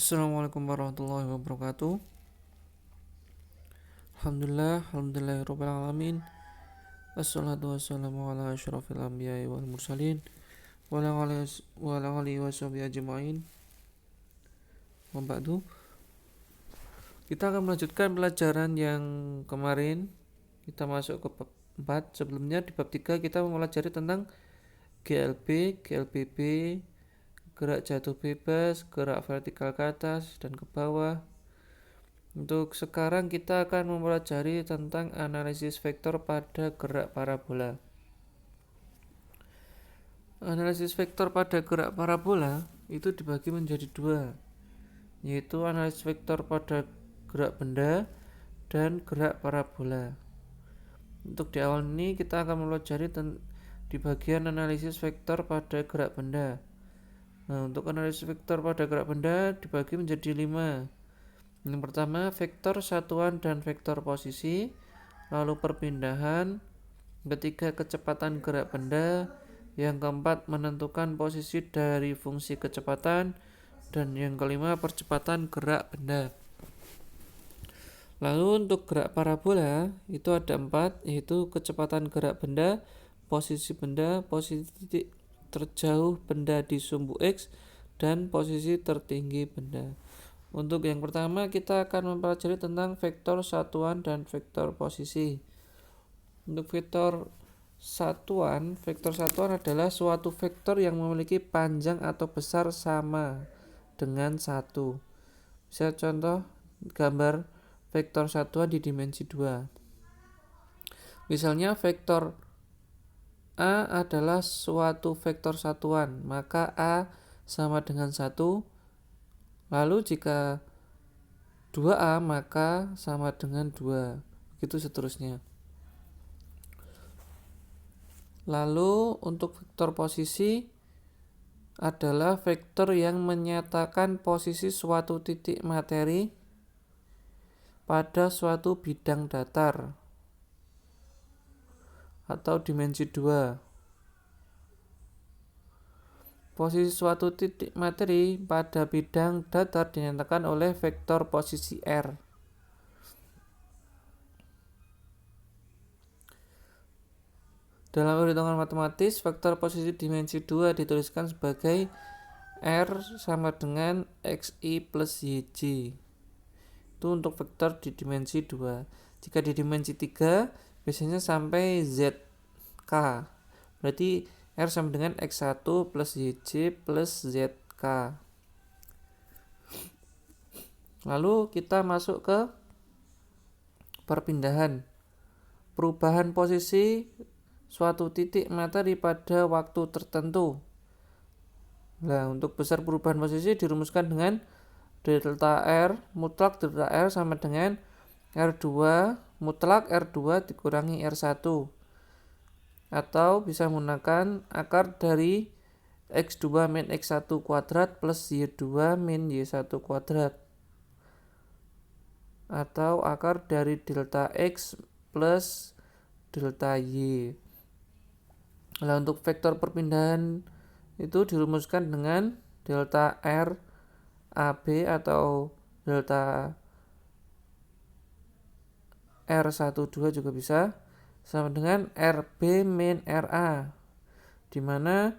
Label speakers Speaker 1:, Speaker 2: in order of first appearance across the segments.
Speaker 1: Assalamualaikum warahmatullahi wabarakatuh. Alhamdulillahirabbil alamin. Wassalatu wassalamu ala asyrafil anbiya'i wal mursalin wa ala alihi washabihi ajmain. Wa ba'du. Kita akan melanjutkan pelajaran yang kemarin. Kita masuk ke bab 4. Sebelumnya di bab 3 kita mempelajari tentang GLB, GLBB, gerak jatuh bebas, gerak vertikal ke atas dan ke bawah. Untuk sekarang kita akan mempelajari tentang analisis vektor pada gerak parabola. Analisis vektor pada gerak parabola itu dibagi menjadi dua, yaitu analisis vektor pada gerak benda dan gerak parabola. Untuk di awal ini kita akan mempelajari di bagian analisis vektor pada gerak benda. Nah, untuk analisis vektor pada gerak benda dibagi menjadi 5. Yang pertama, vektor satuan dan vektor posisi, lalu perpindahan, ketiga kecepatan gerak benda, yang keempat menentukan posisi dari fungsi kecepatan, dan yang kelima percepatan gerak benda. Lalu untuk gerak parabola itu ada 4, yaitu kecepatan gerak benda, posisi titik terjauh benda di sumbu X, dan posisi tertinggi benda. Untuk yang pertama kita akan mempelajari tentang vektor satuan dan vektor posisi. Untuk vektor satuan adalah suatu vektor yang memiliki panjang atau besar sama dengan 1. Bisa contoh gambar vektor satuan di dimensi 2. Misalnya vektor A adalah suatu vektor satuan, maka A sama dengan 1. Lalu jika 2A maka sama dengan 2. Begitu seterusnya. Lalu untuk vektor posisi adalah vektor yang menyatakan posisi suatu titik materi pada suatu bidang datar atau dimensi 2. Posisi suatu titik materi pada bidang datar dinyatakan oleh vektor posisi R. Dalam perhitungan matematis, vektor posisi dimensi 2 dituliskan sebagai R sama dengan XI plus YJ. Itu untuk vektor di dimensi 2. Jika di dimensi 3, biasanya sampai ZK. Berarti R sama dengan X1 plus YJ plus ZK. Lalu kita masuk ke perpindahan. Perubahan posisi suatu titik materi pada waktu tertentu. Nah, untuk besar perubahan posisi dirumuskan dengan delta R mutlak delta R sama dengan R2 mutlak R2 dikurangi R1. Atau bisa menggunakan akar dari X2 min X1 kuadrat plus Y2 min Y1 kuadrat. Atau akar dari delta X plus delta Y. Nah, untuk vektor perpindahan itu dirumuskan dengan delta R AB atau delta R12 juga bisa, sama dengan RB min RA, di mana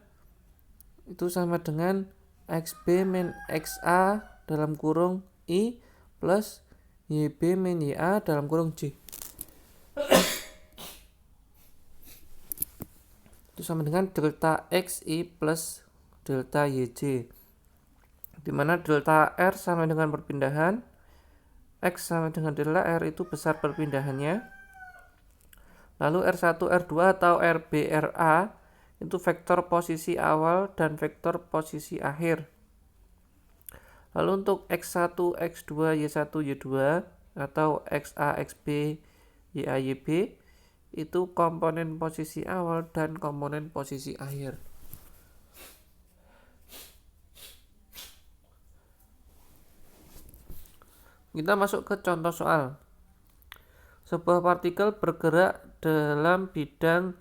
Speaker 1: itu sama dengan XB min XA dalam kurung I plus YB min YA dalam kurung J. Itu sama dengan delta XI plus delta YJ, di mana delta R sama dengan perpindahan, X sama dengan delta R itu besar perpindahannya. Lalu R1, R2 atau RB, RA itu vektor posisi awal dan vektor posisi akhir. Lalu untuk X1, X2, Y1, Y2 atau XA, XB, YA, YB itu komponen posisi awal dan komponen posisi akhir. Kita masuk ke contoh soal. Sebuah partikel bergerak dalam bidang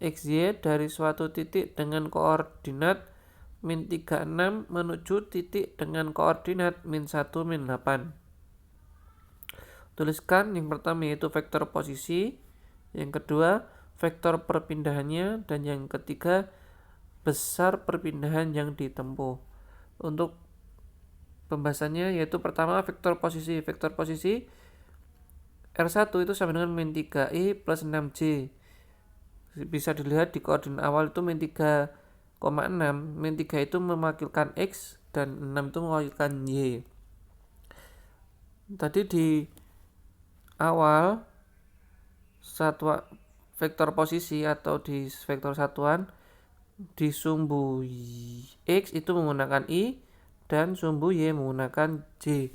Speaker 1: XY dari suatu titik dengan koordinat min 36 menuju titik dengan koordinat min 1, min 8. Tuliskan yang pertama yaitu vektor posisi, yang kedua vektor perpindahannya, dan yang ketiga besar perpindahan yang ditempuh. Untuk pembahasannya yaitu pertama vektor posisi. Vektor posisi R1 itu sama dengan min 3i plus 6j. Bisa dilihat di koordinat awal itu min 3,6. Min 3 itu mewakilkan X dan 6 itu mewakilkan Y. Tadi di awal vektor posisi atau di vektor satuan di sumbu X itu menggunakan I dan sumbu Y menggunakan J.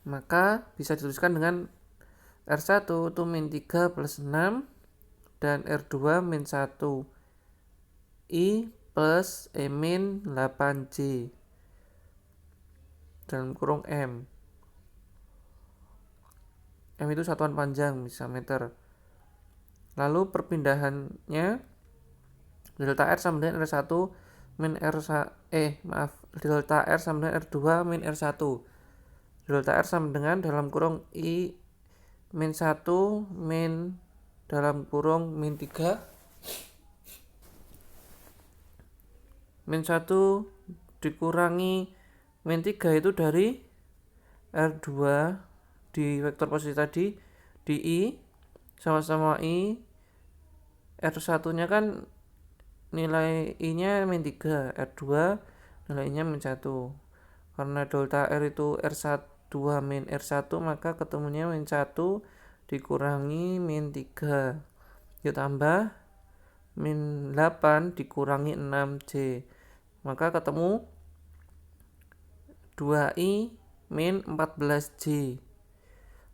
Speaker 1: Maka bisa dituliskan dengan R1 itu min 3 plus 6 dan R2 min 1 I plus min 8J dalam kurung M. M itu satuan panjang, bisa meter. Lalu perpindahannya delta R sama dengan R1 min delta R sama dengan R2 min R1. Delta R sama dengan dalam kurung I min 1 min dalam kurung min 3 min 1 dikurangi min 3 itu dari R2 di vektor posisi tadi di I sama-sama I. R1 nya kan nilai I nya min 3, R2 nilainya min 1. Karena delta R itu R2 min R1 maka ketemunya min 1 dikurangi min 3 ditambah min 8 dikurangi 6J, maka ketemu 2I min 14J.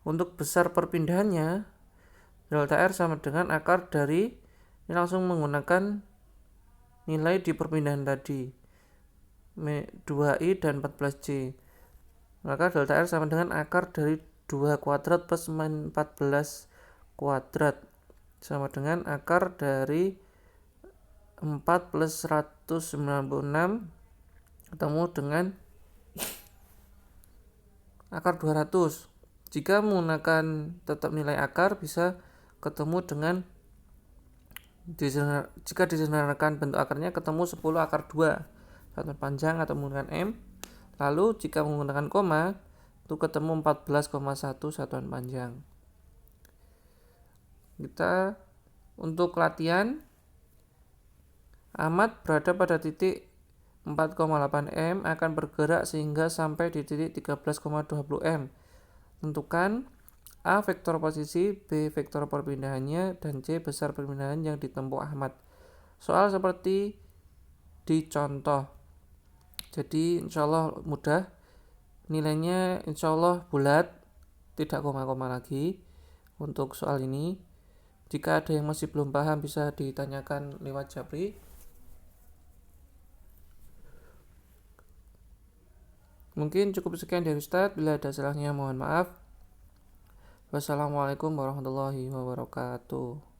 Speaker 1: Untuk besar perpindahannya delta R sama dengan akar dari ini, langsung menggunakan nilai di perpindahan tadi 2I dan 14J, maka delta R sama dengan akar dari 2 kuadrat plus min 14 kuadrat sama dengan akar dari 4 plus 196 ketemu dengan akar 200. Jika menggunakan tetap nilai akar bisa ketemu dengan jika disederhanakan bentuk akarnya ketemu 10 akar 2 satuan panjang atau menggunakan M. Lalu jika menggunakan koma itu ketemu 14,1 satuan panjang. Kita untuk latihan, Ahmad berada pada titik 4,8 M akan bergerak sehingga sampai di titik 13,20 M. Tentukan A vektor posisi, B vektor perpindahannya, dan C besar perpindahan yang ditempuh Ahmad. Soal seperti di contoh. Jadi insya Allah mudah. Nilainya insya Allah bulat, tidak koma-koma lagi untuk soal ini. Jika ada yang masih belum paham bisa ditanyakan lewat Japri. Mungkin cukup sekian dari Ustadz. Bila ada salahnya mohon maaf. Wassalamualaikum warahmatullahi wabarakatuh.